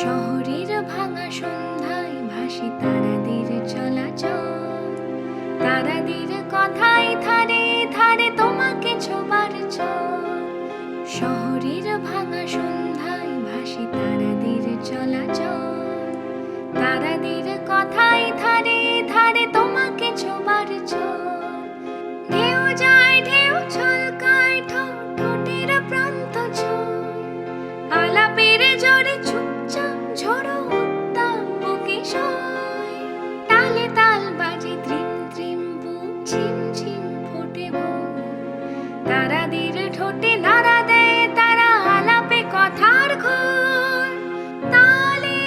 শহরের ভাঙা সন্ধ্যায় ভাসি তারাদের চলাচল, তারাদের কথাই ধারে ধারে তোমাকে ছোবার চল। শহরের ভাঙা সন্ধ্যায় ভাসি তারাদের চলাচল, তারাদের কথাই ধারে ধারে তোমাকে ছোবার চল। ঢেউ যায় ঢেউ ছলকায় ঠোঁটের প্রান্ত ছুঁয়, আলাপের জোরে চুপচাপ ঝোড়ো উত্তাপ বুকে সয়। তালে তাল বাজে ত্রিম ত্রিম বুক ঝিম ঝিম ফোটে বুক, তারাদের ঠোঁটে নাড়া দেয় তারা আলাপে কথার ঘোর। তালে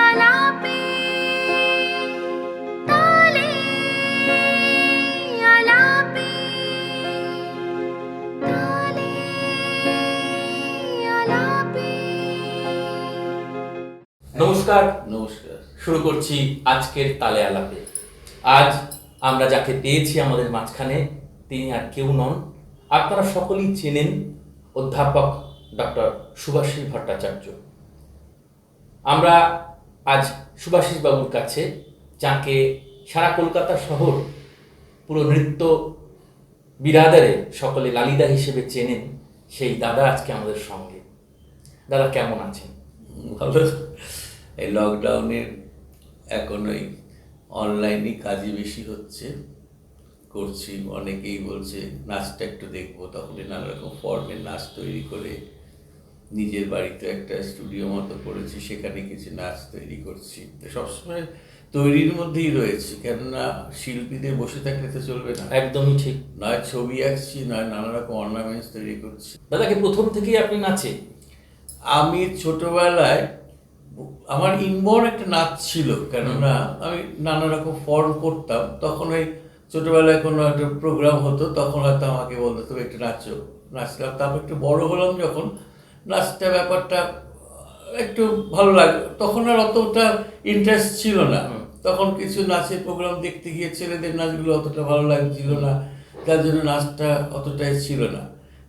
আলাপে তালে আলাপে তালে আলাপে। নমস্কার, নমস্কার। শুরু করছি আজকের তালে আলাপে। আজ আমরা যাকে পেয়েছি আমাদের মাঝখানে তিনি আর কেউ নন, আপনারা সকলেই চেনেন, অধ্যাপক ডক্টর শুভাশিস ভট্টাচার্য। আমরা আজ শুভাশিস বাবুর কাছে, যাকে সারা কলকাতা শহর পুরো নৃত্য বিরাদারে সকলে লালিদা হিসেবে চেনেন, সেই দাদা আজকে আমাদের সঙ্গে। দাদা কেমন আছেন? ভালো। এই লকডাউনের এখন ওই অনলাইনে কাজই বেশি হচ্ছে, করছি। অনেকেই বলছে নাচটা একটু দেখবো, তখন নানা রকম ফর্মের নাচ তৈরি করে নিজের বাড়িতে একটা স্টুডিও মতো করেছি, সেখানে কিছু নাচ তৈরি করছি। তো সবসময় তৈরির মধ্যেই রয়েছি, কেননা শিল্পীদের বসে থাকলে তো চলবে না। একদমই ঠিক। নয় ছবি আঁকছি, নয় নানা রকম অর্নামেন্টস তৈরি করছি। দাদাকে প্রথম থেকেই আপনি নাচে? আমি ছোটবেলায় আমার ইনবর্ন একটা নাচ ছিল, কেননা আমি নানা রকম ফর্ম করতাম। তখন ওই ছোটবেলায় কোনো একটা প্রোগ্রাম হতো, তখন হয়তো আমাকে বলতো তুমি একটু নাচো, নাচলাম। তারপর একটু বড় হলাম যখন, নাচটা ব্যাপারটা একটু ভালো লাগে। তখন আর অতটা ইন্টারেস্ট ছিল না, তখন কিছু নাচের প্রোগ্রাম দেখতে গিয়ে ছেলেদের নাচগুলো অতটা ভালো লাগছিল না, তার জন্য নাচটা অতটাই ছিল না।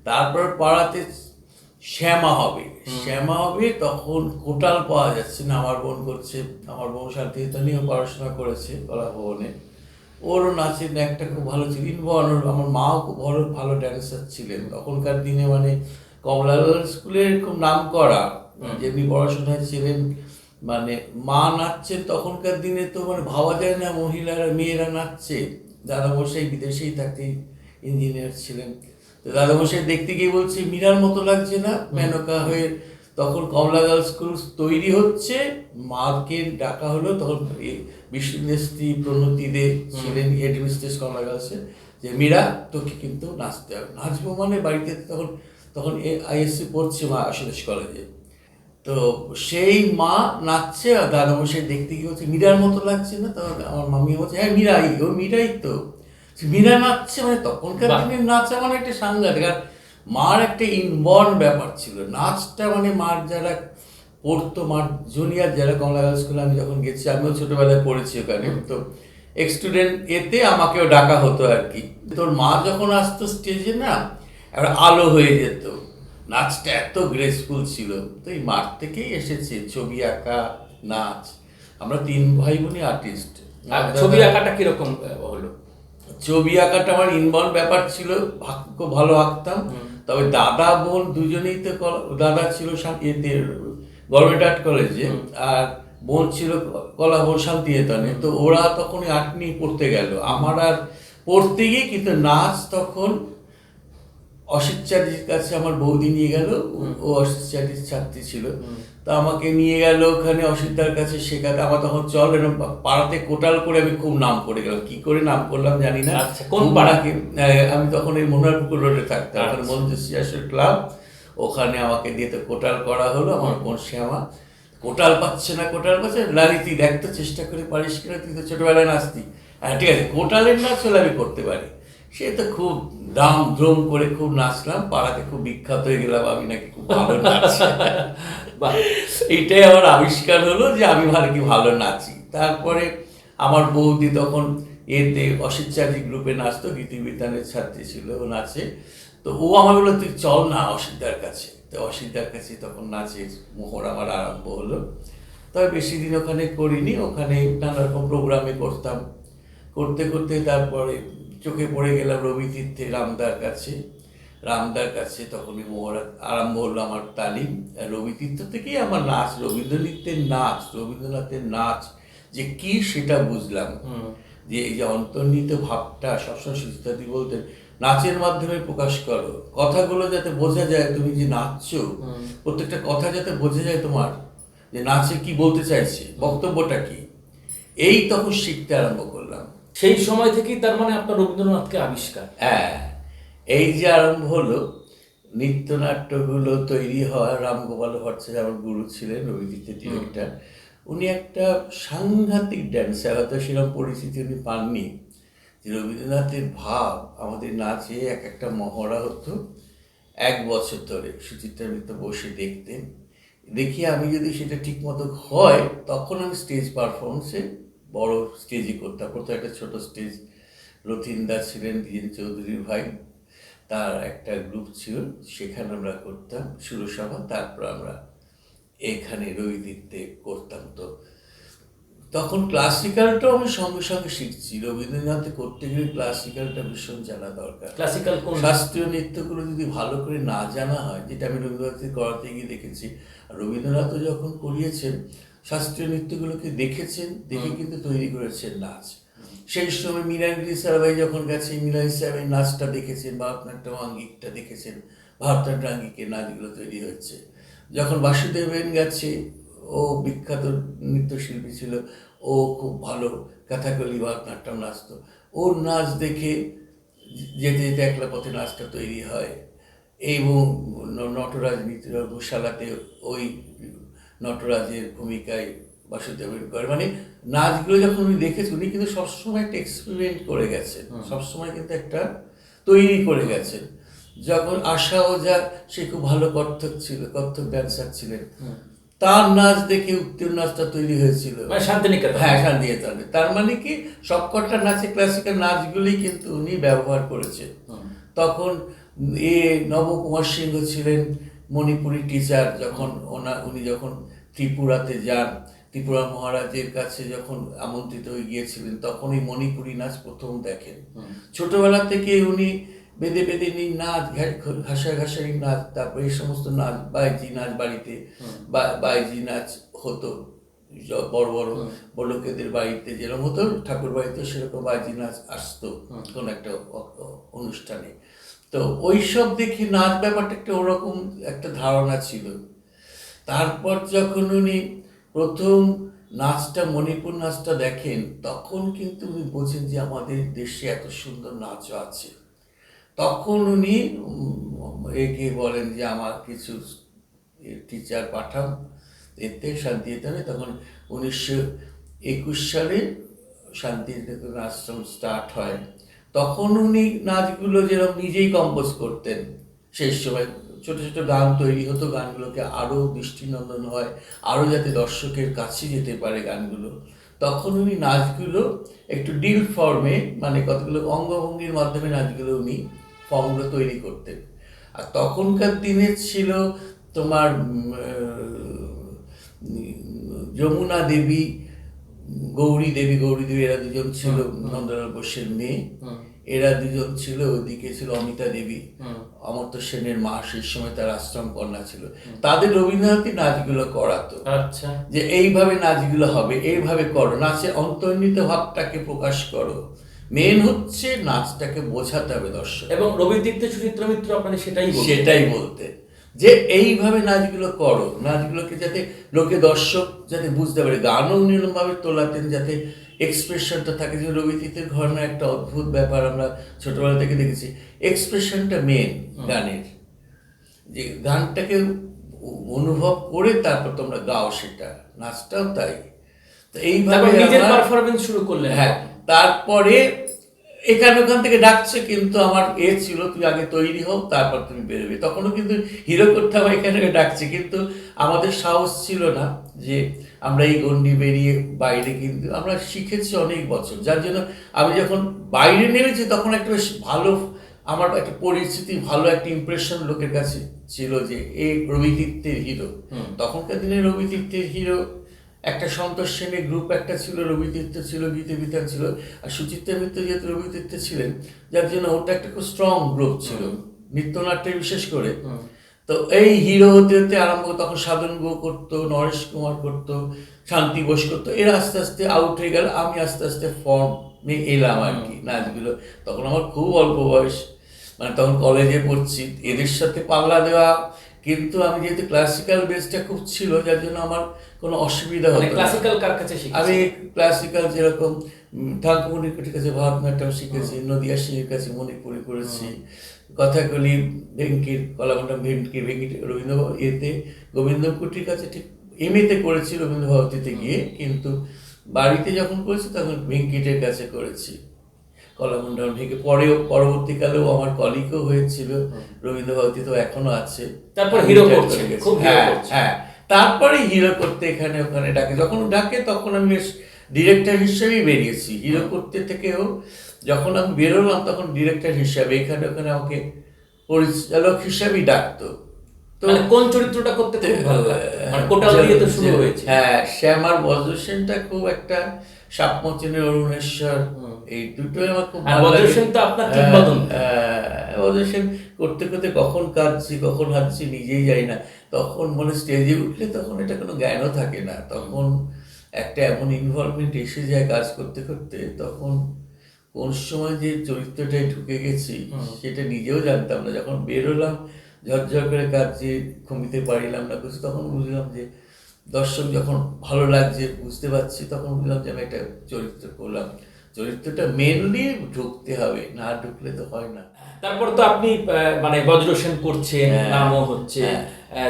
তারপর পাড়াতে শ্যামা হবে, তখন কোটাল পাওয়া যাচ্ছে না। আমার বোন করছে, আমার বোন শান্তিনিকেতনেও পড়াশোনা করেছে কলা ভবনে, ওরও নাচের একটা খুব ভালো ছিল। আমার মাও খুব ভালো ড্যান্সার ছিলেন তখনকার দিনে, মানে কমলালাল স্কুলের খুব নাম করা, যেমনি পড়াশোনায় ছিলেন। মানে মা নাচছেন তখনকার দিনে, তো মানে ভাবা যায় না মহিলারা মেয়েরা নাচছে। দাদামশাই বিদেশেই থাকতে ইঞ্জিনিয়ার ছিলেন। তো দাদামশাই দেখতে গিয়ে বলছে মীরার মতো লাগছে না, মেনকা হয়ে। তখন কমলা গার্লস স্কুল তৈরি হচ্ছে, মাকে ডাকা হলো। তখন বিষ্ণুদের স্ত্রী প্রণতি দে ছিলেন হেডমিস্ট্রেস কমলা গার্লসের, যে মীরা তোকে কিন্তু নাচতে হবে। নাচবো মানে বাড়িতে তখন আইএসসি পড়ছে মা আশুতোষ কলেজে। তো সেই মা নাচছে, আর দাদামশাই দেখতে গিয়ে বলছে মীরার মতো লাগছে না। তখন আমার মামি বলছে হ্যাঁ মীরাই, ও মীরাই তো। মীরা নাচছে, মানে তখনকার দিনের নাচা মানে একটা সাংঘাতিক। আর মার একটা ইনবর্ন ব্যাপার ছিল নাচটা, মানে মার যারা পড়তো, মার জুনিয়র যারা কমলা গার্লস স্কুলে আমি যখন গেছি, আমিও ছোটবেলায় পড়েছি ওখানে, তো এক্স স্টুডেন্ট এতে আমাকেও ডাকা হতো আর কি। তোর মা যখন আসতো স্টেজে না, এবার আলো হয়ে যেত, নাচটা এত গ্রেসফুল ছিল। তো এই মার থেকেই এসেছে ছবি আঁকা, নাচ। আমরা 3 ভাই বোনই আর্টিস্ট। ছবি আঁকাটা কিরকম হলো? ছবি আঁকাটা আমার ইনবর্ন ব্যাপার ছিল, খুব ভালো আঁকতাম। তবে দাদা বোন দুজনেই তো, দাদা ছিল গভর্নমেন্ট আর্ট কলেজে, আর বোন ছিল কলা ভবন শান্তিনিকেতনে। তো ওরা তখন আর্ট নিয়ে পড়তে গেল, আমার আর পড়তে গিয়ে কিন্তু নাচ তখন অসিত চ্যাটার্জির কাছে আমার বৌদি নিয়ে গেল। ও অসিত চ্যাটার্জির ছাত্রী ছিল, তা আমাকে নিয়ে গেল ওখানে অসিতদার কাছে শেখাতে। আমার তখন চল এরকম পাড়াতে কোটাল করে আমি খুব নাম করে গেলাম। কি করে নাম করলাম জানি না। কোন পাড়াকে? আমি তখন এই মনোহরপুকুর রোডে থাকতাম, ওখানে মঞ্জুশ্রী ক্লাব, ওখানে আমাকে দিয়ে তো কোটাল করা হলো। আমার বোন শ্যামা কোটাল পাচ্ছে না, লালি তুই দেখতে চেষ্টা করে পারিস কিনা, তুই তো ছোটবেলায় নাচতি। হ্যাঁ ঠিক আছে, কোটালের নাচ হলে আমি করতে পারি। সে তো খুব দাম দ্রম করে খুব নাচলাম, পাড়াতে খুব বিখ্যাত হয়ে গেলাম আমি নাকি খুব ভালো নাচি। এইটাই আমার আবিষ্কার হলো যে আমি ভালো নাচি। তারপরে আমার বৌদি তখন এতে অসিত চ্যাটার্জি গ্রুপে নাচতো, গীতিবিতানের ছাত্রী ছিল, ও নাচে। তো ও আমার বললো তুই চল না অসিতদার কাছে। তো তো অসিতার কাছে তখন নাচের মোহর আমার আরম্ভ হলো। তবে বেশি দিন ওখানে করিনি, ওখানে নানা রকম প্রোগ্রামে করতাম। করতে করতে তারপরে চোখে পড়ে গেলাম রবি তীর্থে রামদার কাছে তখনই মোহর আরম্ভ হলো আমার তালিম। আর রবি তীর্থ থেকেই আমার নাচ, রবীন্দ্রনাথের নাচ যে কি সেটা বুঝলাম। যে এই যে অন্তর্নিহিত ভাবটা সবসময় সুচিতাদি বলতেন, নাচের মাধ্যমে প্রকাশ করো, কথাগুলো যাতে বোঝা যায় তুমি যে নাচছো, প্রত্যেকটা কথা যাতে বোঝা যায় তোমার যে নাচে কি বলতে চাইছে, বক্তব্যটা কি, এই তখন শিখতে আরম্ভ করলাম। সেই সময় থেকেই তার মানে আপনার রবীন্দ্রনাথকে আবিষ্কার। হ্যাঁ, এই যে আরম্ভ হলো নৃত্যনাট্যগুলো তৈরি হওয়া। রামগোপাল ভট্টাচার্য আমার গুরু ছিলেন, রবীন্দ্রের ডিরেক্টর। উনি একটা সাংঘাতিক ড্যান্সার, হয়তো সেরকম পরিচিতি উনি পাননি। যে রবীন্দ্রনাথের ভাব আমাদের নাচে এক একটা মহড়া হতো 1 বছর ধরে। সুচিত্রা মিত্র বসে দেখতেন, দেখি আমি যদি সেটা ঠিক মতো হয় তখন আমি স্টেজ পারফরমেন্সে বড় স্টেজে করতাম। প্রথম একটা ছোট স্টেজ, রথিনদা ছিলেন দ্বিজেন চৌধুরীর ভাই, তার একটা গ্রুপ ছিল, সেখানে আমরা করতাম সুরসভা। তারপর আমরা এখানে রবিদিতে করতাম। তো তখন ক্লাসিক্যালটাও আমি সঙ্গে সঙ্গে শিখছি। রবীন্দ্রনাথে করতে গেলে ক্লাসিক্যালটা ভীষণ জানা দরকার। ক্লাসিক্যাল কোন? শাস্ত্রীয় নৃত্যগুলো যদি ভালো করে না জানা হয়, যেটা আমি রবীন্দ্রনাথের করাতে গিয়ে দেখেছি। আর রবীন্দ্রনাথও যখন করিয়েছেন শাস্ত্রীয় নৃত্যগুলোকে দেখেছেন, দেখে কিন্তু তৈরি করেছেন নাচ। সেই সময় মীরাগিরি সারাভাই যখন গেছে, মীরাগিরি সারাভাই নাচটা দেখেছেন, ভারতনাট্যম আঙ্গিকটা দেখেছেন, ভারতনাট্যম আঙ্গিকের নাচগুলো তৈরি হচ্ছে। যখন বাসুদেবেন গেছে, ও বিখ্যাত নৃত্যশিল্পী ছিল, ও খুব ভালো কথাকলি ভারতনাট্যম নাচত। ওর নাচ দেখে যেতে যেতে একলা পথে নাচটা তৈরি হয়। এবং নটরাজ মিত্রশালাতে ওই নটরাজের ভূমিকায় বাসুদেবেন করে। মানে নাচগুলো যখন উনি দেখেছেন, উনি কিন্তু সবসময় একটা এক্সপেরিমেন্ট করে গেছেন, সবসময় কিন্তু একটা তৈরি করে গেছেন। যখন আশা ওঝা, সে খুব ভালো কত্থক ড্যান্সার ছিলেন, তার নাচ দেখে উত্তর নাচটা তৈরি হয়েছিল শান্তিনিকেতন। হ্যাঁ, শান্তিনিকেতনে। তার মানে কি সবকটা নাচে ক্লাসিক্যাল নাচগুলি কিন্তু উনি ব্যবহার করেছেন। তখন নবকুমার সিংহ ছিলেন মণিপুরি টিচার। যখন উনি যখন ত্রিপুরাতে যান, ত্রিপুরা মহারাজের কাছে যখন আমন্ত্রিত হয়ে গিয়েছিলেন, তখন এই মণিপুরি নাচ প্রথম দেখেন। ছোটবেলা থেকে উনি বেঁধে বেঁধে নাচ, ঘাসাঘাসাই নাচ, তারপর এই সমস্ত নাচ, বাইজি নাচ বাড়িতে, বাইজি নাচ হতো বড় বড় লোকেদের বাড়িতে যেরকম হতো, ঠাকুর বাড়িতে সেরকম বাইজি নাচ আসতো কোনো একটা অনুষ্ঠানে। তো ওইসব দেখে নাচ ব্যাপারটা একটা ওরকম একটা ধারণা ছিল। তারপর যখন উনি প্রথম নাচটা, মণিপুর নাচটা দেখেন, তখন কিন্তু উনি বোঝেন যে আমাদের দেশে এত সুন্দর নাচও আছে। তখন উনি একে বলেন যে আমার কিছু টিচার পাঠান এতে শান্তিনিকেতনে। তখন 1921 সালে শান্তিনিকেতন আশ্রম স্টার্ট হয়। তখন উনি নাচগুলো যেরকম নিজেই কম্পোজ করতেন, সেই সময় ছোট ছোট গান তৈরি হতো, গানগুলোকে আরও দৃষ্টিনন্দন হয়, আরও যাতে দর্শকের কাছে যেতে পারে গানগুলো। তখন উনি নাচগুলো একটু ডিল ফর্মে, মানে কতগুলো অঙ্গভঙ্গির মাধ্যমে নাচগুলো উনি ফর্মগুলো তৈরি করতেন। আর তখনকার দিনে ছিল তোমার যমুনা দেবী, গৌরী দেবী এরা দুজন ছিল নন্দলাল বোসের মেয়ে। এরা দুজন ছিল। ওদিকে ছিল অমিতা দেবী, অমর্ত্য সেনের মা, সেই সময় তার আশ্রম কন্যা ছিল। তাদের রবীন্দ্রনাথই নাচগুলো করাতো। আচ্ছা, যে এইভাবে নাচগুলো হবে, এইভাবে করো, নাচের অন্তর্নিহিত ভাবটাকে প্রকাশ করো। মেন হচ্ছে নাচটাকে বোঝাতে হবে দর্শক। এবং রবীন্দ্র সুচিত্রা মিত্র আপনাদের সেটাই বলতে, যে এইভাবে নাচগুলো করো, নাচগুলোকে যাতে লোকে দর্শক যাতে বুঝতে পারে। গানও নিরমভাবে তোলাতেন, যাতে এক্সপ্রেশনটা থাকে। যে রবীন্দ্রের ঘরানা একটা অদ্ভুত ব্যাপার, আমরা ছোটবেলা থেকে দেখেছি, এক্সপ্রেশনটা মেন গানের। যে গানটাকে অনুভব করে তারপর তোমরা গাও, সেটা নাচটাও তাই। তো এইভাবে নিজের পারফরম্যান্স শুরু করলেন। হ্যাঁ, তারপরে ওখান থেকে ডাকছে, কিন্তু আমার ছিল তুই আগে তৈরি হোক, তারপর তুমি বেরোবে। তখনও কিন্তু হিরো করতে আমার এখানে ডাকছে, কিন্তু আমাদের সাহস ছিল না যে আমরা এই গণ্ডি বেরিয়ে বাইরে। কিন্তু আমরা শিখেছি অনেক বছর, যার জন্য আমি যখন বাইরে নেমেছি তখন একটা বেশ ভালো আমার একটা পরিস্থিতি, ভালো একটা ইমপ্রেশন লোকের কাছে ছিল যে এই রবিতীর্থের হিরো। তখনকার দিনে রবিতীর্থের হিরো একটা সন্তোষ সেনের গ্রুপ একটা ছিল, রবিতীর্থ ছিল, গীতা বিতান ছিল, আর সুচিত্রা মিত্র যেহেতু রবিতীর্থ ছিলেন, যার জন্য ওটা একটা খুব স্ট্রং গ্রুপ ছিল নৃত্যনাট্যে বিশেষ করে। তো এই হিরো হতে হতে আরম্ভ, তখন সাধন গো করতো, নরেশ কুমার করতো, শান্তি বোস করতো, এরা আস্তে আস্তে আউট হয়ে গেল, আমি আস্তে আস্তে ফর্মে এলাম আর কি নাচগুলো। তখন আমার খুব অল্প বয়স, মানে তখন কলেজে পড়ছি, এদের সাথে পাল্লা দেওয়া, কিন্তু আমি যেহেতু ক্লাসিক্যাল বেসটা খুব ছিল, যার জন্য আমার কোনো অসুবিধা হতো না। ক্লাসিক্যাল কার কাছে শিখেছেন? আমি ক্লাসিক্যাল যেরকম ঠাকুমণিকুটির কাছে ভরতনাট্যম শিখেছি, নদিয়া সিংহের কাছে মণিপুরি করেছি, কথাকলি ভেঙ্কির, কলামণ্ডলম ভেঙ্কি রবীন্দ্র এতে গোবিন্দকুটির কাছে ঠিক এমএতে করেছি রবীন্দ্র ভারতীতে গিয়ে, কিন্তু বাড়িতে যখন করেছি তখন ভেঙ্কিটের কাছে করেছি কলামণ্ডলম ভেঙ্কি। পরবর্তীকালেও আমার কলিগও হয়েছিল রবীন্দ্র ভারতী, তো এখনো আছে। তারপর হিরো করছে, খুব হিরো করছে। হ্যাঁ, তারপরে হিরো করতে এখানে ওখানে ডাকে, যখন ডাকে তখন আমি বেশ ডিরেক্টর হিসেবেই বেরিয়েছি। হিরো করতে থেকেও যখন আমি বেরোলাম তখন ডিরেক্টর হিসাবে, এখানে ওখানে আমাকে পরিচালক হিসাবেই ডাকতো। তো কোন চরিত্রটা করতে খুব ভালো লাগে? কোটাল দিয়ে তো শুরু হয়েছে। হ্যাঁ, শ্যামার বজ্রসেনটা খুব একটা, সাপমোচনের অরুণেশ্বর, এই দুটোই আমার খুব ভালো লাগে। বজ্রসেন তো আপনার কিংবদন্তি। বজ্রসেন করতে করতে কখন কাঁদছি কখন হাঁটছি নিজেই যাই না। তখন মানে স্টেজে উঠলে তখন এটা কোনো জ্ঞানও থাকে না, তখন একটা এমন ইনভলভমেন্ট এসে যায় কাজ করতে করতে, তখন কোন সময় যে চরিত্রটায় ঢুকে গেছি সেটা নিজেও জানতাম না। যখন বেরোলাম ঝরঝর করে কাঁদছি, ঘুমিতে পারিলাম না কিছু, তখন বুঝলাম যে দর্শক যখন ভালো লাগছে বুঝতে পারছি, তখন বুঝলাম যে আমি একটা চরিত্র করলাম। চরিত্রটা মেনলি ঢুকতে হবে, না ঢুকলে তো হয় না। তারপর তো আপনি মানে বজ্রসেন করছেন, নামও হচ্ছে,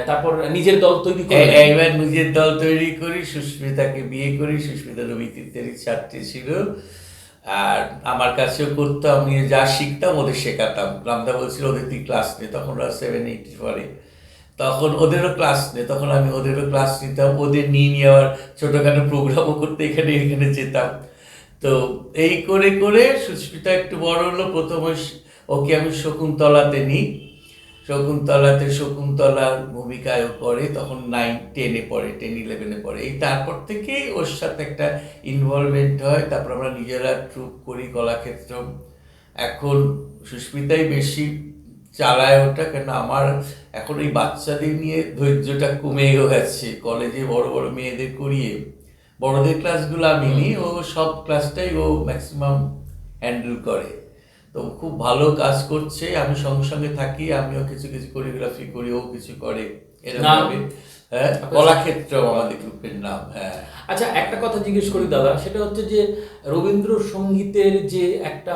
তারপর নিজের দল তৈরি করে, এইবার নিজের দল তৈরি করি, সুস্মিতাকে বিয়ে করি। সুস্মিতা রবিতীর্থের ছাত্রী ছিল, আর আমার কাছেও করতো, আমি যা শিখতাম ওদের শেখাতাম। রামদা বলছিল ওদের তুই ক্লাস নে, তখন ওরা 7-8 পরে, তখন ওদেরও ক্লাস নে, তখন আমি ওদেরও ক্লাস নিতাম, ওদের নিয়ে আবার ছোটোখাটো প্রোগ্রামও করতে এখানে এখানে যেতাম। তো এই করে করে সুস্মিতা একটু বড় হলো, প্রথমে ওকে আমি শকুন্তলাতে নিই, শকুন্তলার ভূমিকায়ও করে, তখন 9-10-এ পড়ে, 10-11-এ পড়ে। এই তারপর থেকে ওর সাথে একটা ইনভলভমেন্ট হয়। তারপর আমরা নিজেরা ট্রুপ করি কলাক্ষেত্র। এখন সুস্মিতাই বেশি চালায় ওটা, কেন আমার এখন এই বাচ্চাদের নিয়ে ধৈর্যটা কমেও গেছে। কলেজে বড় বড় মেয়েদের করিয়ে বড়দের ক্লাসগুলো আমি নিই, ও সব ক্লাসটাই ও ম্যাক্সিমাম হ্যান্ডেল করে। তো খুব ভালো কাজ করছে, আমি সঙ্গে সঙ্গে থাকি, আমিও কিছু কিছু কোরিওগ্রাফি করি, ও কিছু করে, এরকম। হ্যাঁ, কলাক্ষেত্র আমাদের গ্রুপের নাম। হ্যাঁ, আচ্ছা, একটা কথা জিজ্ঞেস করি দাদা, সেটা হচ্ছে যে রবীন্দ্রসঙ্গীতের যে একটা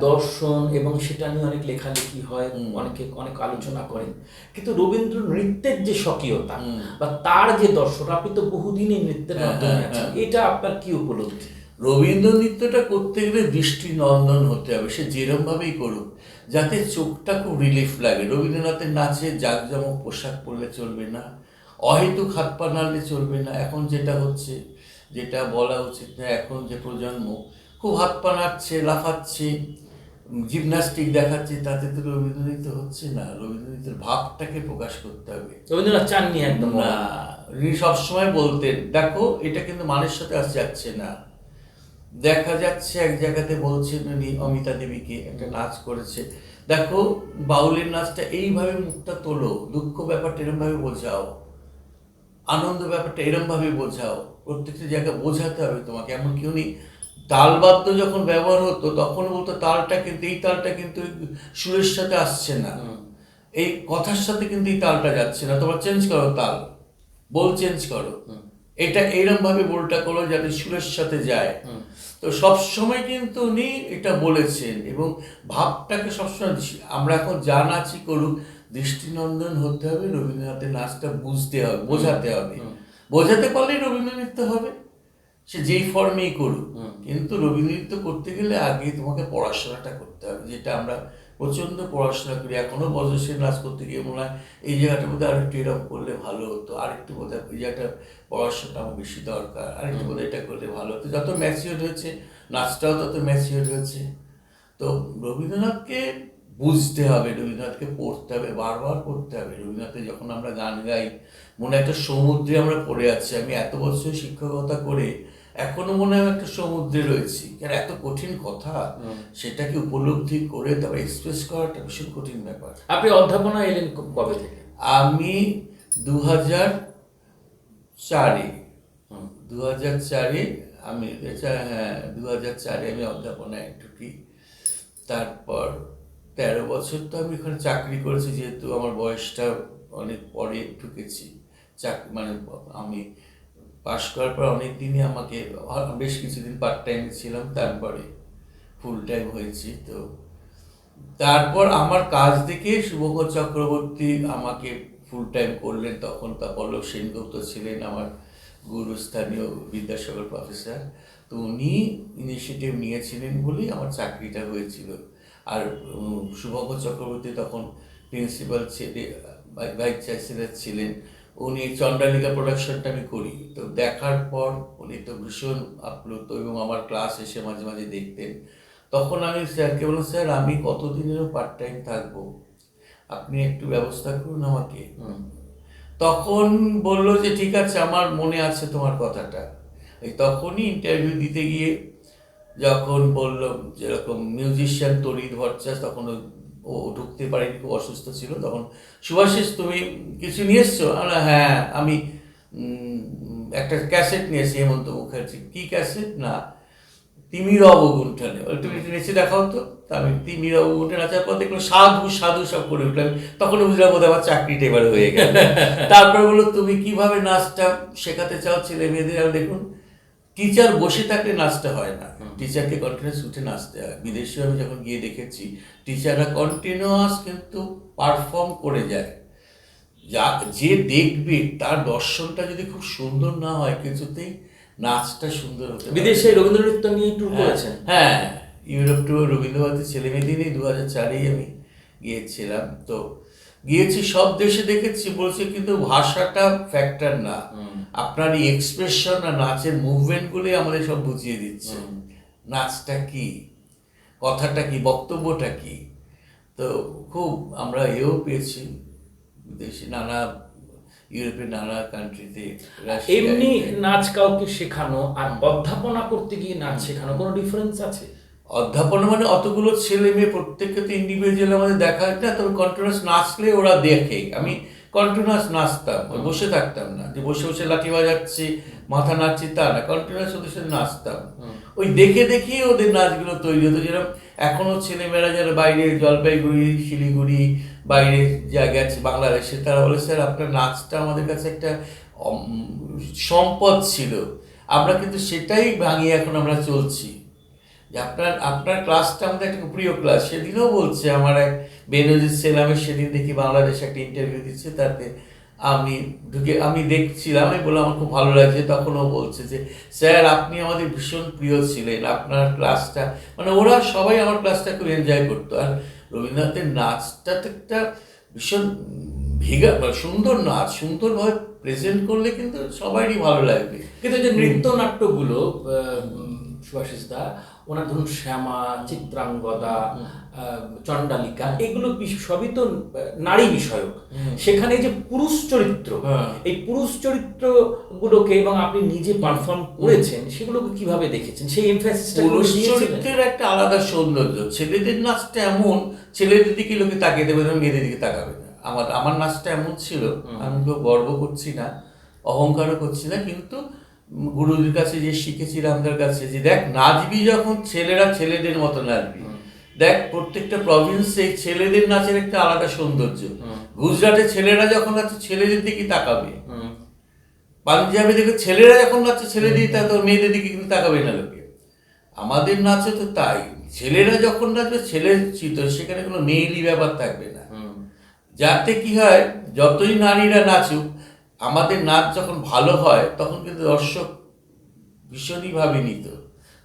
দর্শন, এবং সেটা নিয়ে অনেক লেখালেখি হয়, অনেকে অনেক আলোচনা করেন, কিন্তু রবীন্দ্র নৃত্যের যে স্বকীয়তা বা তার যে দর্শন, আপনি তো বহুদিনই নৃত্যের মাধ্যমে আছেন, এটা আপনার কি উপলব্ধি? রবীন্দ্র নৃত্যটা করতে গেলে দৃষ্টিনন্দন হতে হবে, সে যেরমভাবেই করুক, যাতে চোখটা খুব রিলিফ লাগে। রবীন্দ্রনাথের নাচে জাঁকজমক পোশাক পরলে চলবে না, অহেতুক হাত পা নাড়লে চলবে না। এখন যেটা হচ্ছে, যেটা বলা উচিত না, এখন যে প্রজন্ম খুব হাত পা নাড়ছে, লাফাচ্ছে, জিমন্যাস্টিক দেখাচ্ছে, তাতে তো রবীন্দ্র নৃত্য হচ্ছে না। রবীন্দ্র নৃত্যের ভাবটাকে প্রকাশ করতে হবে। রবীন্দ্রনাথ চাননি একদম না, উনি সবসময় বলতেন, দেখো এটা কিন্তু মানুষের সাথে যাচ্ছে না। দেখা যাচ্ছে এক জায়গাতে বলছেন উনি অমিতা দেবীকে, একটা নাচ করেছে, দেখো বাউলের নাচটা এইভাবে মুখটা তোলো, দুঃখ ব্যাপারটা এরমভাবে বোঝাও, আনন্দ ব্যাপারটা এরমভাবে বোঝাও, প্রত্যেকটা জায়গায় বোঝাতে হবে তোমাকে। এমনকি উনি তালবাদ্য যখন ব্যবহার হতো তখন বলতো তালটা কিন্তু, এই তালটা কিন্তু সুরের সাথে আসছে না, এই কথার সাথে কিন্তু এই তালটা যাচ্ছে না, তোমরা চেঞ্জ করো, তাল বোল চেঞ্জ করো, এটা এইরকম ভাবে বোলটা করো যাতে সুরের সাথে যায়। তো সবসময় কিন্তু উনি এটা বলেছেন, এবং ভাবটাকে সবসময়, আমরা এখন যা নাচি করুক দৃষ্টিনন্দন হতে হবে, রবীন্দ্রনাথের নাচটা বুঝতে হবে, বোঝাতে হবে, বোঝাতে পারলেই রবীন্দ্র নৃত্য হবে, সে যেই ফর্মেই করুক। কিন্তু রবীন্দ্র নৃত্য করতে গেলে আগে তোমাকে পড়াশোনাটা করতে হবে, যেটা আমরা প্রচণ্ড পড়াশোনা করি। এখনও বজ্রসেন নাচ করতে গিয়ে মনে হয় এই জায়গাটার মধ্যে আরেকটু এরকম করলে ভালো হতো, আরেকটু বোধ হয় এই জায়গাটা পড়াশোনাটা আমার বেশি দরকার, আরেকটু বোধ এটা করলে ভালো হতো। যত ম্যাচিওর হয়েছে নাচটাও তত ম্যাচিওর হয়েছে। তো রবীন্দ্রনাথকে বুঝতে হবে, রবীন্দ্রনাথকে পড়তে হবে, বারবার পড়তে হবে। রবীন্দ্রনাথের যখন আমরা গান গাই মনে হয় একটা সমুদ্রে আমরা পড়ে আছি। আমি এত বছর শিক্ষকতা করে এখনো মনে হয় একটা সমুদ্রে রয়েছি, কারণ এত কঠিন কথা, সেটাকে উপলব্ধি করে তারপর এক্সপ্রেস করাটা ভীষণ কঠিন ব্যাপার। আপনি অধ্যাপনা এলেন কবে থেকে? আমি 2004-এ 2004-এ আমি হ্যাঁ 2004-এ আমি অধ্যাপনায় ঢুকি। তারপর 13 বছর তো আমি এখানে চাকরি করেছি, যেহেতু আমার বয়সটা অনেক পরে ঢুকেছি মানে আমি পাশ করার পর অনেক দিনই আমাকে বেশ কিছুদিন পার্ট টাইম ছিলাম, তারপরে ফুল টাইম হয়েছি। তো তারপর আমার কাজ দেখে শুভঙ্কর চক্রবর্তী আমাকে ফুল টাইম করলেন। তখন তা পল্লব সেনগুপ্ত ছিলেন আমার গুরুস্থানীয় বিদ্যাসাগর প্রফেসর। তো উনি ইনিশিয়েটিভ নিয়েছিলেন বলেই আমার চাকরিটা হয়েছিল। আর শুভঙ্কর চক্রবর্তী তখন প্রিন্সিপাল ভাইস চ্যান্সেলর ছিলেন। উনি চন্দ্রালিকা প্রোডাকশনটা আমি করি, তো দেখার পর উনি তো ভীষণ আপ্লুত এবং আমার ক্লাস এসে মাঝে মাঝে দেখতেন। তখন আমি স্যারকে বললাম, স্যার আমি কতদিনেরও পার্ট টাইম থাকবো, আপনি একটু ব্যবস্থা করুন আমাকে। তখন বললো যে ঠিক আছে, আমার মনে আছে তোমার কথাটা। এই তখনই ইন্টারভিউ দিতে গিয়ে যখন বললো যেরকম মিউজিশিয়ান তরিৎ ভট্টাচার্য, তখন ও ঢুকতে পারেনি, খুব অসুস্থ ছিল, তখন সুভাষিস তুমি কিছু নিয়ে এসছো? হ্যাঁ আমি একটা ক্যাসেট নিয়েছি হেমন্ত মুখার্জি। কি ক্যাসেট? না তিমির অবগুণ্ঠনে। তুমি নেচে দেখাও তো। আমি তিমির অবগুণ্ঠনে নাচার পর দেখলাম সাধু সাধু সব করে উঠলাম। তখন বুঝলাম বোধহয় আমার চাকরিটা এবার হয়ে গেল। তারপরে বললো তুমি কিভাবে নাচটা শেখাতে চাও ছেলে মেয়েদের? আর দেখুন, টিচার বসে থাকলে নাচটা হয় না, টিচারকে কন্টিনিউয়াস উঠে নাচতে হয়। বিদেশেও আমি যখন গিয়ে দেখেছি টিচাররা কন্টিনিউয়াস কিন্তু পারফর্ম করে যায়। যে দেখবে তার দর্শনটা যদি খুব সুন্দর না হয়, কিছুতেই নাচটা সুন্দর হতে পারে। বিদেশে রবীন্দ্র নৃত্য নিয়ে ট্যুর করেছেন? হ্যাঁ, ইউরোপ ট্যুর, রবীন্দ্রভারতী ছেলে মেয়েদের নিয়ে 2004-এই আমি গিয়েছিলাম। তো গিয়েছি, সব দেশে দেখেছি, বলছে কিন্তু ভাষাটা ফ্যাক্টর না, আপনার এই এক্সপ্রেশন আর নাচের মুভমেন্টগুলোই আমাদের সব বুঝিয়ে দিচ্ছে নাচটা কি, কথাটা কি, বক্তব্যটা কি। তো খুব আমরা এও পেয়েছি বিদেশি নানা ইউরোপের নানা কান্ট্রিতে। এমনি নাচ কাউকে শেখানো আর অধ্যাপনা করতে গিয়ে নাচ শেখানো কোনো ডিফারেন্স আছে? অধ্যাপনা মানে অতগুলো ছেলে মেয়ে প্রত্যেককে তো ইন্ডিভিজুয়াল আমাদের দেখা হয় না, তবে কন্টিনিউয়াস নাচলে ওরা দেখে। আমি কন্টিনিউয়াস নাচতাম, বসে থাকতাম না যে বসে বসে লাঠি বাজাচ্ছি মাথা নাচছি তা না, কন্টিনিউয়াস ওদের সাথে নাচতাম। ওই দেখে দেখেই ওদের নাচগুলো তৈরি হতো। যেরকম এখনও ছেলেমেয়েরা যারা বাইরে জলপাইগুড়ি শিলিগুড়ি বাইরে জায়গায় আছে বাংলাদেশে, তারা বলে স্যার আপনার নাচটা আমাদের কাছে একটা সম্পদ ছিল, আমরা কিন্তু সেটাই ভাঙিয়ে এখন আমরা চলছি। যে আপনার ক্লাসটা আমাদের একটা প্রিয় ক্লাস। সেদিনও বলছে আমার এক বেনজির সেলামের, সেদিন দেখি বাংলাদেশে একটা ইন্টারভিউ দিচ্ছে, তাতে আমি ঢুকে আমি দেখছিলাম, আমি বললাম আমার খুব ভালো লাগছে। তখনও বলছে যে স্যার আপনি আমাদের ভীষণ প্রিয় ছিলেন, আপনার ক্লাসটা, মানে ওরা সবাই আমার ক্লাসটা খুব এনজয় করতো। আর রবীন্দ্রনাথের নাচটা তো একটা ভীষণ সুন্দর নাচ, সুন্দরভাবে প্রেজেন্ট করলে কিন্তু সবারই ভালো লাগবে। কিন্তু যে নৃত্য নাট্যগুলো সুভাষিস দা, ওনার ধরুন শ্যামা, চিত্রাঙ্গদা, চণ্ডালিকা, এগুলো সবই তো নারী বিষয়ক। সেখানে যে পুরুষ চরিত্র, এই পুরুষ চরিত্র গুলোকে এবং আপনি নিজে পারফর্ম করেছেন, সেগুলোকে কিভাবে দেখেছেন? সেই এমফাসিসটা পুরুষ চরিত্রের একটা আলাদা সৌন্দর্য। ছেলেদের নাচটা এমন, ছেলেদের দিকে লোকে তাকিয়ে দেবে, মেয়েদের দিকে তাকাবে না। আমার নাচটা এমন ছিল, আমি তো গর্ব করছি না, অহংকারও করছি না, কিন্তু গুরুদের কাছে যে শিখেছি, রামদার কাছে, যে দেখ নাচবি যখন ছেলেরা ছেলেদের মতো নাচবি। দেখ প্রত্যেকটা প্রভিন্সে ছেলেদের নাচের একটা আলাদা সৌন্দর্য। গুজরাটে ছেলেরা যখন নাচে ছেলেদের দিকে তাকাবে, পাঞ্জাবে দেখে ছেলেরা যখন নাচে ছেলেদের দিকে তাকাবে, মেয়েদের দিকে কিন্তু তাকাবে না লোকে। আমাদের নাচে তো তাই, ছেলেরা যখন নাচবে ছেলের চিত্র, সেখানে কোনো মেয়েলি ব্যাপার থাকবে না। যাতে কি হয়, যতই নারীরা নাচুক, আমাদের নাচ যখন ভালো হয় তখন কিন্তু দর্শক ভীষণই ভাবে নিত।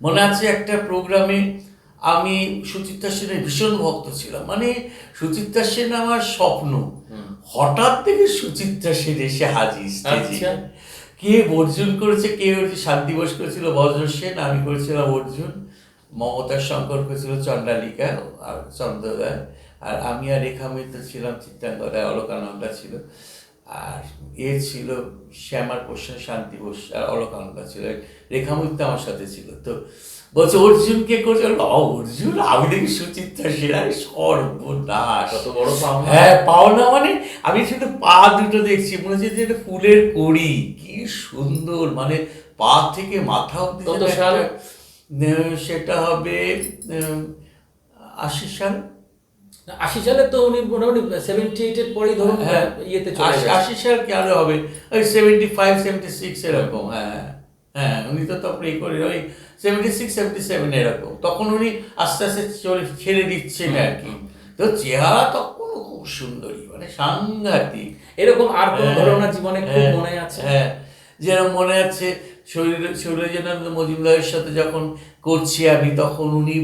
মনে আছে একটা প্রোগ্রামে আমি সুচিত্রা সেনের ভীষণ ভক্ত ছিলাম, মানে সুচিত্রা সেন আমার স্বপ্ন। হঠাৎ থেকে সুচিত্রা সেন এসে হাজির স্টেজে। কে অর্জুন করেছে, কে সাত দিবস করেছিল বজ্র সেন, আমি করেছিলাম অর্জুন, মমতা শঙ্কর করেছিল চণ্ডালিকা আর চন্দ্রদয়, আর আমি আর রেখা মিত্র ছিলাম চিত্রাঙ্গদায়, অলকানন্দা ছিল, আর ছিল শ্যামার প্রশ্ন শান্তি ঘোষ আর অলকানন্দা ছিল, রেখা মিত্র আমার সাথে ছিল। তো বলছে অর্জুন কে করছে, অর্জুন আমি দেখি সুচিত্রা সেরাই, সর্বনাশ, কত বড় পাওনা। হ্যাঁ পাওনা, মানে আমি শুধু পা দুটো দেখছি মনে হচ্ছে যে এটা ফুলের কড়ি, কি সুন্দর, মানে পা থেকে মাথা অব্দি। কত সাল? সেটা হবে 80 সাল। 80 সালে তো উনি মোটামুটি 78 এর পরেই ধরুন হ্যাঁ, ইয়েতে চলে গেছে। 80 সাল কি আরো হবে, ওই 75 76 এরকম। হ্যাঁ হ্যাঁ, উনি তো তখন এই করে ওই 76 77 এরকম, তখন উনি আস্তে আস্তে ছেড়ে দিচ্ছেন আর কি। তো চেহারা তখন খুব সুন্দরী, মানে সাংঘাতিক। এরকম আর কোন হ্যাঁ, ঘটনা জীবনে খুব হ্যাঁ, মনে আছে? হ্যাঁ, যেরকম মনে আছে শৈলজানন্দ মজুমদারের সাথে যখন করছি আমি, তখন উনি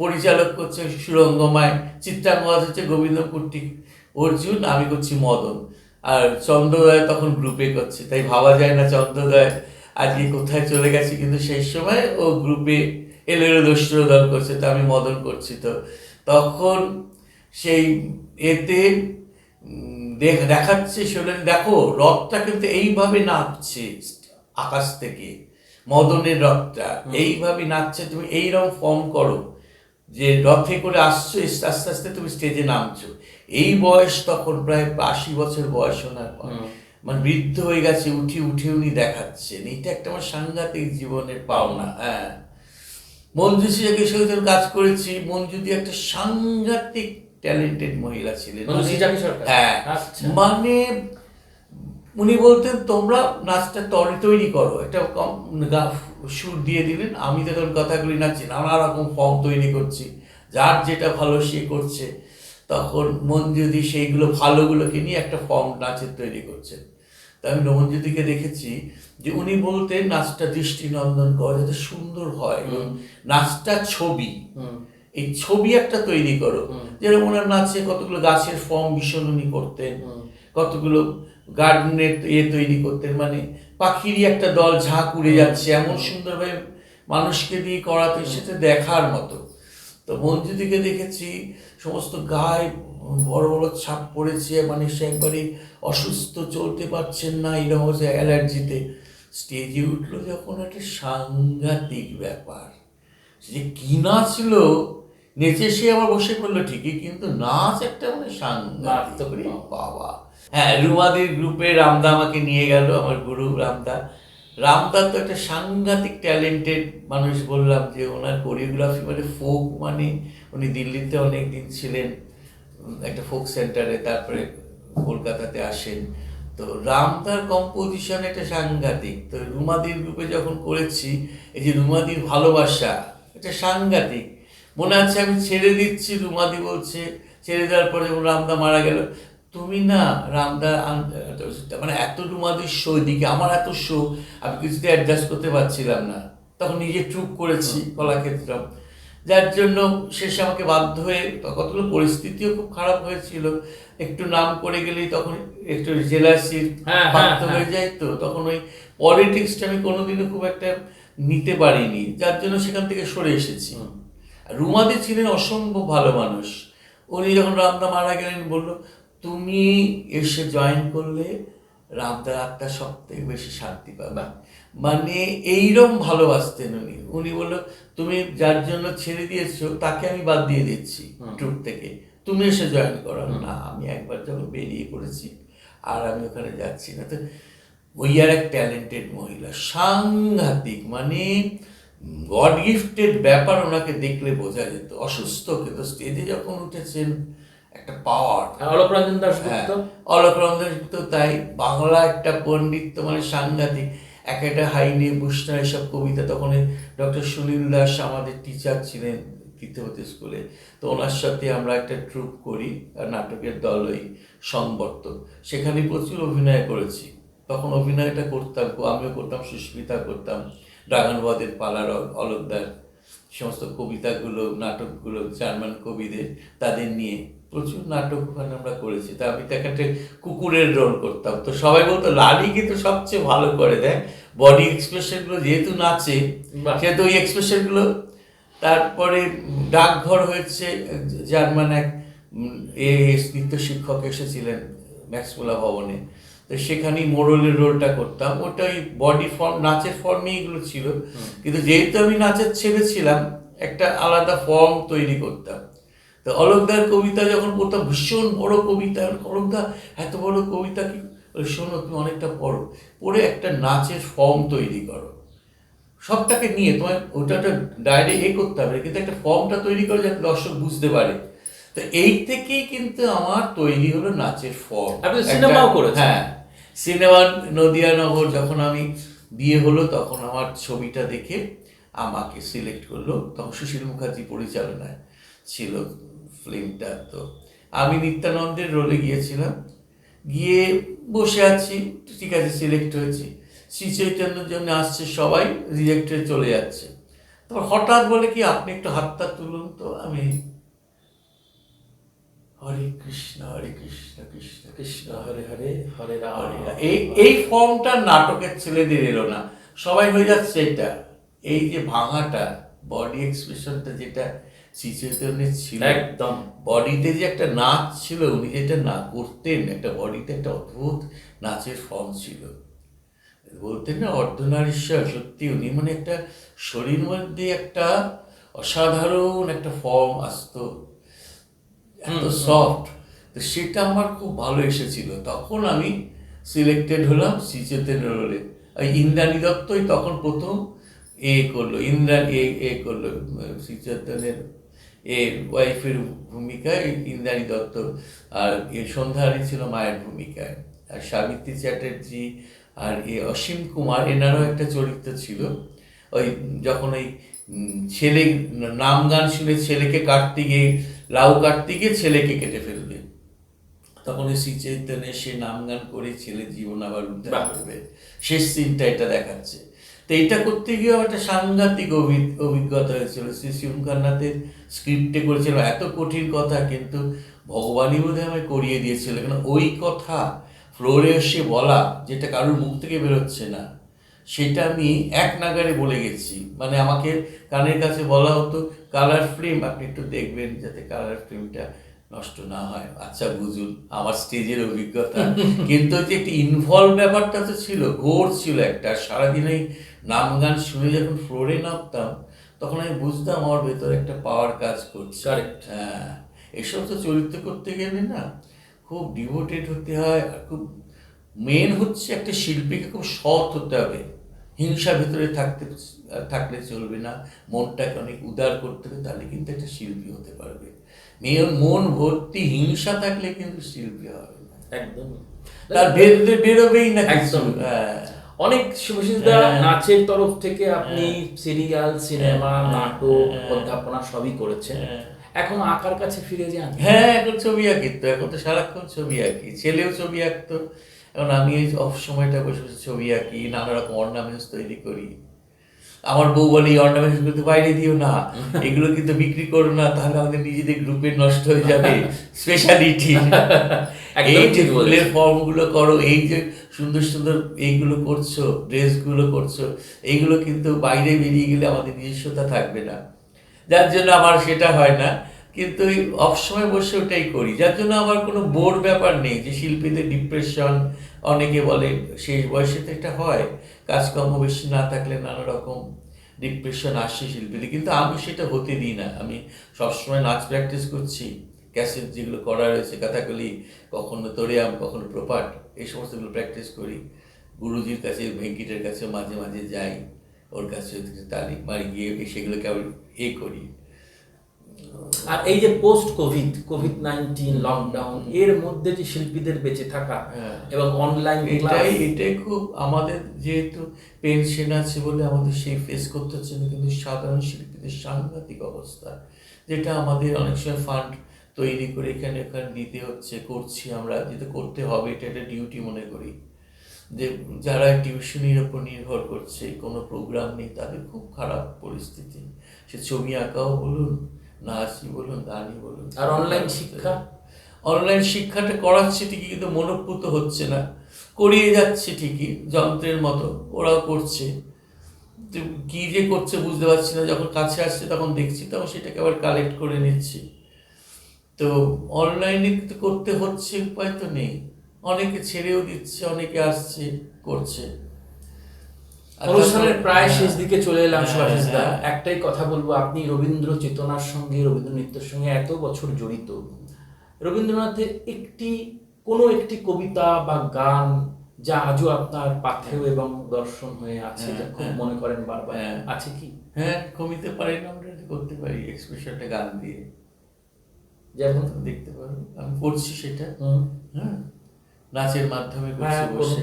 পরিচালক করছে সুরঙ্গমায়, চিত্রাঙ্গদ হচ্ছে গোবিন্দ কুট্টি অর্জুন, আমি করছি মদন, আর চন্দ্রদয় তখন গ্রুপে করছে। তাই ভাবা যায় না চন্দ্রদয় আজকে কোথায় চলে গেছে, কিন্তু সেই সময় ও গ্রুপে এলেরো দোস্ত্র দল করছে, তো আমি মদন করছি। তো তখন সেই এতে দেখাচ্ছে শোনেন, দেখো রথটা কিন্তু এইভাবে নাচছে আকাশ থেকে, মদনের রথটা এইভাবে নাচছে, তুমি এইরকম ফর্ম করো যে রথে করে আসছো, আস্তে আস্তে তুমি স্টেজে নামছো। এই বয়স তখন প্রায় 80 বছর বয়স ওনার, মানে বৃদ্ধ হয়ে গেছে, উঠে উঠে উনি দেখাচ্ছেন। এটা একটা আমার সাংঘাতিক জীবনের পাওনা। হ্যাঁ, মঞ্জু সিজাকে সঙ্গে কাজ করেছি। মঞ্জুদি একটা সাংঘাতিক ট্যালেন্টেড মহিলা ছিলেন, হ্যাঁ, মানে উনি বলতেন তোমরা নাচটা তৈরি করো, একটা সুর দিয়ে দিলেন, আমি তখন কথাগুলি নাচছি, নানা রকম ফর্ম তৈরি করছি, যার যেটা ভালো সে করছে। তখন মঞ্জুদি সেইগুলো ভালোগুলোকে নিয়ে একটা ফর্ম নাচের তৈরি করছেন। তা আমি মঞ্জুদিকে দেখেছি যে উনি বলতেন নাচটা দৃষ্টিনন্দন করা যাতে সুন্দর হয়, নাচটা ছবি, এই ছবি একটা তৈরি করো। যেরকম ওনার নাচে কতগুলো গাছের ফর্ম ভীষণ উনি করতেন, কতগুলো গার্ডেনের তৈরি করতেন, মানে পাখিরই একটা দল ঝাঁক উড়ে যাচ্ছে এমন সুন্দরভাবে মানুষকে দিয়ে করাতে, সেটা দেখার মতো। তো মঞ্জুদিকে দেখেছি সমস্ত গায়ে বড় বড় ছাপ পড়েছে, মানে সে একবারে অসুস্থ, চলতে পারছেন না, এরকম হচ্ছে অ্যালার্জিতে। স্টেজে উঠলো যখন, একটা সাংঘাতিক ব্যাপার, যে কি নাচল, নেচে সে আবার বসে পড়লো ঠিকই, কিন্তু নাচ একটা মানে সাংঘাতিক বাবা। হ্যাঁ, রুমাদির গ্রুপে রামদা আমাকে নিয়ে গেল, আমার গুরু রামদা। রামদা তো একটা সাংঘাতিক ট্যালেন্টেড মানুষ, বললাম যে ওনার কোরিওগ্রাফি মানে ফোক, মানে উনি দিল্লিতে অনেক দিন ছিলেন একটা ফোক সেন্টারে, তারপরে কলকাতাতে আসেন। তো রামদার কম্পোজিশন একটা সাংঘাতিক। তো রুমাদির গ্রুপে যখন করেছি, এই যে রুমাদির ভালোবাসা, এটা সাংঘাতিক। মনে আছে আমি ছেড়ে দিচ্ছি, রুমাদি বলছে, ছেড়ে দেওয়ার পরে যখন রামদা মারা গেল, তুমি না রামদা, মানে এত রুমাদির শো, দিকে আমার এত শো, আমি কিছুতে অ্যাডজাস্ট করতে পারছিলাম না। তখন নিজে ট্রুপ করেছি কলাক্ষেত্রম, যার জন্য শেষে আমাকে বাধ্য হয়ে, কতগুলো পরিস্থিতিও খুব খারাপ হয়েছিল, একটু নাম করে গেলেই তখন একটু জেলাসির বাধ্য হয়ে যায়। তো তখন ওই পলিটিক্সটা আমি কোনোদিনও খুব একটা নিতে পারিনি, যার জন্য সেখান থেকে সরে এসেছি। রুমাদি ছিলেন অসম্ভব ভালো মানুষ। উনি যখন রামদা মারা গেলেন বললো, তুমি এসে জয়েন করলে রামদার আত্মা সব থেকে বেশি শান্তি পাবে, মানে এইরকম ভালোবাসতেন উনি। উনি বললো, তুমি যার জন্য ছেড়ে দিয়েছো তাকে আমি বাদ দিয়ে দিচ্ছি ট্রুপ থেকে, তুমি এসে জয়েন করো না। আমি একবার যখন বেরিয়ে পড়েছি আর আমি ওখানে যাচ্ছি না। তো ওই আর এক ট্যালেন্টেড মহিলা, সাংঘাতিক, মানে গড গিফটেড ব্যাপার। ওনাকে দেখলে বোঝা যেত, অসুস্থ কিন্তু স্টেজে যখন উঠেছেন একটা পাওয়ার। অলোকরঞ্জন দাশগুপ্ত, অলোকরঞ্জন দাশগুপ্ত তাই, বাংলা একটা পণ্ডিত, মানে সাংঘাতিক। একটা হাইনে বুসনা এসব কবিতা, তখন ডক্টর সুনীল দাস আমাদের টিচার ছিলেন কীর্তিমতী স্কুলে। তো ওনার সাথে আমরা একটা ট্রুপ করি, নাটকের দল ওই সংবর্তন, সেখানে প্রচুর অভিনয় করেছি। তখন অভিনয়টা করতাম, আমিও করতাম, সুস্মিতা করতাম, ড্রাগনবাদের পালার অলকদার, সমস্ত কবিতাগুলো, নাটকগুলো জার্মান কবিদের, তাদের নিয়ে প্রচুর নাটক ওখানে আমরা করেছি। তা আমি তাকে একটা কুকুরের রোল করতাম। তো সবাই বলতো লালি কিন্তু সবচেয়ে ভালো করে দেয়, বডি এক্সপ্রেশনগুলো যেহেতু নাচে, সেহেতু ওই এক্সপ্রেশনগুলো। তারপরে ডাকঘর হয়েছে জার্মান এক এ নৃত্য শিক্ষক এসেছিলেন ম্যাক্সমুলা ভবনে, তো সেখানেই মোড়লের রোলটা করতাম। ওটাই বডি ফর্ম, নাচের ফর্মে এগুলো ছিল, কিন্তু যেহেতু আমি নাচের ছেলে ছিলাম একটা আলাদা ফর্ম তৈরি করতাম। তো অলোকদার কবিতা যখন পড়তাম, ভীষণ বড় কবিতা, অলোকদা এত বড় কবিতা কি, শোনো তুমি অনেকটা পড়ো, পড়ে একটা নাচের ফর্ম তৈরি করো, সবটাকে নিয়ে তোমার ওটা ডাইরেক্ট করতে হবে, কিন্তু একটা ফর্মটা তৈরি করে যাতে দর্শক বুঝতে পারে। তো এই থেকেই কিন্তু আমার তৈরি হলো নাচের ফর্ম। আপনি সিনেমাও করেছেন? হ্যাঁ, সিনেমা নদিয়ানগর যখন আমি বিয়ে হলো তখন আমার ছবিটা দেখে আমাকে সিলেক্ট করলো, তখন সুশীল মুখার্জি পরিচালনায় ছিল ফিল্মটা। তো আমি নিত্যানন্দের রোলে গিয়েছিলাম, গিয়ে বসে আছি, ঠিক আছে সিলেক্ট হয়েছি, শ্রী চৈতন্যের জন্য আসছে সবাই, রিজেক্ট হয়ে চলে যাচ্ছে। তারপর হঠাৎ বলে কি আপনি একটু হাতটা তুলুন, তো আমি হরে কৃষ্ণ কৃষ্ণ কৃষ্ণ হরে হরে হরে রাম হরে রাম। এই ফর্মটা নাটকের ছেলেদের এলো না, সবাই হয়ে যাচ্ছে এটা। এই যে ভাঙাটা, বডি এক্সপ্রেশনটা যেটা শ্রী চৈতন্যের ছিল, একদম বডিতে যে একটা নাচ ছিল, উনি যেটা না করতেন, একটা বডিতে একটা অদ্ভুত নাচের ফর্ম ছিল। বলতেন না অর্ধনারীশ্বর, সত্যি উনি মানে একটা শরীর মধ্যে একটা অসাধারণ একটা ফর্ম আসতো, এত সফট। তো সেটা আমার খুব ভালো এসেছিল, তখন আমি সিলেক্টেড হলাম শ্রী চৈতন্য রোলে। ওই ইন্দ্রাণী দত্তই তখন প্রথম করলো, করলো শ্রী চৈতন্যের ওয়াইফের ভূমিকায় ইন্দ্রাণী দত্ত, আর সন্ধ্যাহারি ছিল মায়ের ভূমিকায়, আর সাবিত্রী চ্যাটার্জি আর অসীম কুমার এনারও একটা চরিত্র ছিল। ওই যখন ওই ছেলে নাম গান শুনে ছেলেকে কাটতে গিয়ে, লাউ কাটতে গিয়ে ছেলেকে কেটে ফেলবে, তখন ওই শ্রী চৈতন্যের সে নাম গান করে ছেলের জীবন আবার উদ্ধার করবে, শেষ সিনটা এটা দেখাচ্ছে। তো এইটা করতে গিয়েও একটা সাংঘাতিক অভিজ্ঞতা হয়েছিল। শ্রী শিবকান্নাথের স্ক্রিপ্টে করেছিল, এত কঠিন কথা, কিন্তু ভগবানই বোধহয় আমায় করিয়ে দিয়েছিল, কেন ওই কথা ফ্লোরে এসে বলা, যেটা কারোর মুখ থেকে বেরোচ্ছে না, সেটা আমি এক নাগারে বলে গেছি। মানে আমাকে কানের কাছে বলা হতো কালার ফিল্ম আপনি একটু দেখবেন যাতে কালার ফিল্মটা নষ্ট না হয়, আচ্ছা বুঝুন আমার স্টেজের অভিজ্ঞতা। কিন্তু যে একটি ইনভলভ ব্যাপারটা তো ছিল, ঘোর ছিল একটা, সারাদিন এই নাম গান শুনে যখন ফ্লোরে নামতাম তখন আমি বুঝতাম আমার ভেতরে একটা পাওয়ার কাজ করছে। হ্যাঁ, এসব তো চরিত্র করতে গেলে না খুব ডিভোটেড হতে হয়, আর খুব মেন হচ্ছে একটা শিল্পীকে খুব সৎ হতে হবে, হিংসা ভেতরে থাকলে চলবে না, মনটাকে অনেক উদার করতে হবে, তাহলে কিন্তু একটা শিল্পী হতে পারবে। মন ভর্তি হিংসা থাকলে কিন্তু শিল্পী হবে না, একদম তার বেরোবেই না একদম। অনেক শুভশিসদা নাচের তরফ থেকে আপনি সিরিয়াল, সিনেমা, নাটক, অধ্যাপনা সবই করেছেন, এখন আঁকার কাছে ফিরে যান? হ্যাঁ, এখন ছবি আঁকি তো, এখন তো সারাক্ষণ ছবি আঁকি, ছেলেও ছবি আঁকতো, এখন আমি এই অফ সময়টা বসে বসে ছবি আঁকি, নানা রকম অর্নামেন্টস তৈরি করি। আমার বউ বলে এই অর্নামেন্টস গুলো তো বাইরে দিও না, এগুলো কিন্তু বিক্রি করো না, তাহলে আমাদের নিজেদের গ্রুপের নষ্ট হয়ে যাবে স্পেশালিটি। এই যে ফুলের ফর্মগুলো করো, এই যে সুন্দর সুন্দর এইগুলো করছো, ড্রেসগুলো করছো, এইগুলো কিন্তু বাইরে বেরিয়ে গেলে আমাদের নিজস্বতা থাকবে না, যার জন্য আমার সেটা হয় না। কিন্তু ওই অফ সময় বসে ওটাই করি, যার জন্য আমার কোনো বোর ব্যাপার নেই। যে শিল্পীদের ডিপ্রেশন, অনেকে বলে শেষ বয়সে তো এটা হয়, কাজকর্ম বেশি না থাকলে নানা রকম ডিপ্রেশন আসছে শিল্পীদের, কিন্তু আমি সেটা হতে দিই না। আমি সবসময় নাচ প্র্যাকটিস করছি, ক্যাসেট যেগুলো করা রয়েছে, কথাকলি, কখনো তোরেয়াম, কখনো প্রপাট, এই সমস্তগুলো প্র্যাকটিস করি। গুরুজির কাছে, ভেঙ্কিটের কাছে মাঝে মাঝে যাই, ওর কাছে তালিম মারি, গিয়ে সেগুলোকে আবার করি। আর এই যে পোস্ট কোভিড-19 লকডাউন, এর মধ্যে যে শিল্পীদের বেঁচে থাকা এবং অনলাইন, এটাই খুব আমাদের, যেহেতু পেনশন আছে বলে আমাদের সেই ফেস করতে হচ্ছে না, কিন্তু সাধারণ শিল্পীদের সাংঘাতিক অবস্থা, যেটা আমাদের অনেক সময় ফান্ড তৈরি করে এখানে ওখানে দিতে হচ্ছে, করছি আমরা, যেটা করতে হবে, এটা একটা ডিউটি মনে করি। যে যারা টিউশনির ওপর নির্ভর করছে, কোনো প্রোগ্রাম নেই, তাদের খুব খারাপ পরিস্থিতি, সে ছবি আঁকাও বলুন, নাচই বলুন, গানই বলুন। আর অনলাইন শিক্ষাটা করাচ্ছে ঠিকই, কিন্তু মনোপুত হচ্ছে না, করিয়ে যাচ্ছে ঠিকই যন্ত্রের মতো, ওরাও করছে, কি যে করছে বুঝতে পারছি না, যখন কাছে আসছে তখন দেখছি, তখন সেটাকে আবার কালেক্ট করে নিচ্ছি। তো অনলাইনে তো করতে হচ্ছে, উপায় তো নেই। অনেকে ছেড়েও দিচ্ছে, অনেকে আসছে করছে। আর অনুষ্ঠানের তারপর- প্রায় হ্যাঁ, শেষ দিকে চলে এলাম হ্যাঁ, সুভাষিস দা। হ্যাঁ। একটাই কথা বলবো, আপনি রবীন্দ্র চেতনার সঙ্গে, রবীন্দ্র নৃত্যের সঙ্গে এত বছর জড়িত, রবীন্দ্রনাথের কোনো একটি কবিতা বা গান যা আজও আপনার পাথেয় এবং দর্শন হয়ে আছে, যা খুব হ্যাঁ, মনে করেন বারবার, হ্যাঁ। আছে কি? হ্যাঁ, কমিতে পারি না, আমরা এটা করতে পারি এক্সপ্রেশনটা গান দিয়ে। যেমন দেখতে পারো, আমি করছি সেটা। হুম, হ্যাঁ, নাচের মাধ্যমে করছি হ্যাঁ, করুন। বসে।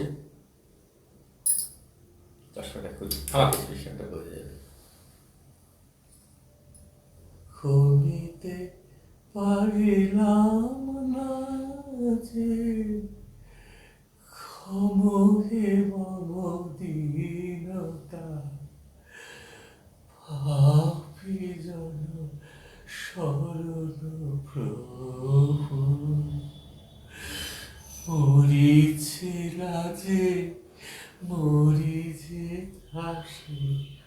দর্শকটা খুব আমাকে। এক্সপ্রেশনটা বোঝা যাবে। কমিতে পারিলাম না যে ক্ষমহে মম দীনতা, পাপী জন শরণ প্রভু। মরিছে লাজে মরিছে হাসি,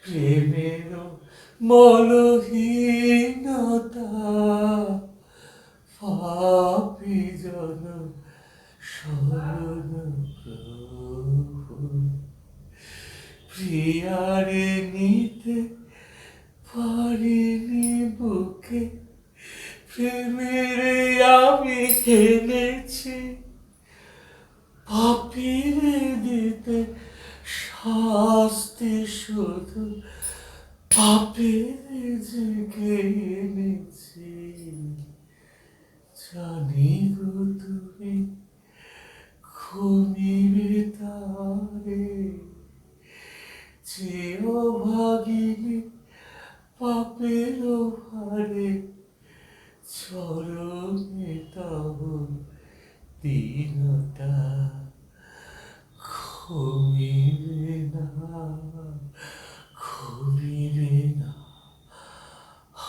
প্রেমের মলহীনতা, পাপী জন শরণ প্রভু। প্রিয়ারে নিতে পারিনি বুকে, প্রেমের আমি হেনেছি, পাপীরে দিতে শাস্তি শুধু, পাপীরে জেগে এনেছি। জানি গো তুমি খুনিবে তারে, যে অভাগিনী পাপের ভারে, চরণে তব দীনতা, ক্ষমিবে না, ক্ষমিবে না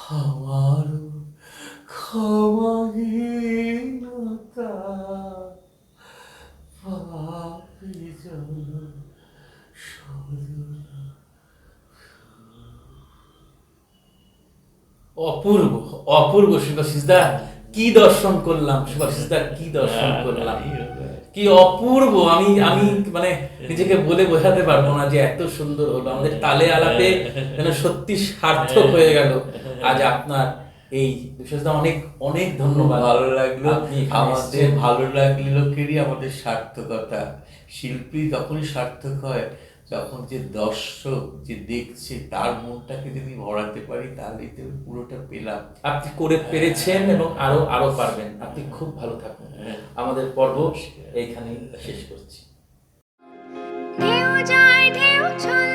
আমার ক্ষমাহীনতা, পাপী জন শরণ। অপূর্ব, অপূর্ব সুভাষিস দা, কি দর্শন করলাম সুভাষিস দা, কি দর্শন করলাম, কি অপূর্ব। আমি আমি মানে নিজেকে বলে বোঝাতে পারবো না যে এত সুন্দর হলো। আমাদের তালে আলাপে যেন সত্যি সার্থক হয়ে গেল আজ আপনার এই। বিশেষ অনেক অনেক ধন্যবাদ, ভালো লাগলো। আপনি এখানে আমাদের এসেছেন। ভালো লাগলে লোকেরই আমাদের সার্থকতা। শিল্পী তখনই সার্থক হয় যখন যে দর্শক যে দেখছে তার মনটাকে যদি ভরাতে পারি, তাহলেই তো পুরোটা পেলাম। আপনি করে পেরেছেন এবং আরো আরো পারবেন। আপনি খুব ভালো থাকুন। আমাদের পর্ব এইখানেই শেষ করছি। ঢেউ যায় ঢেউ চলে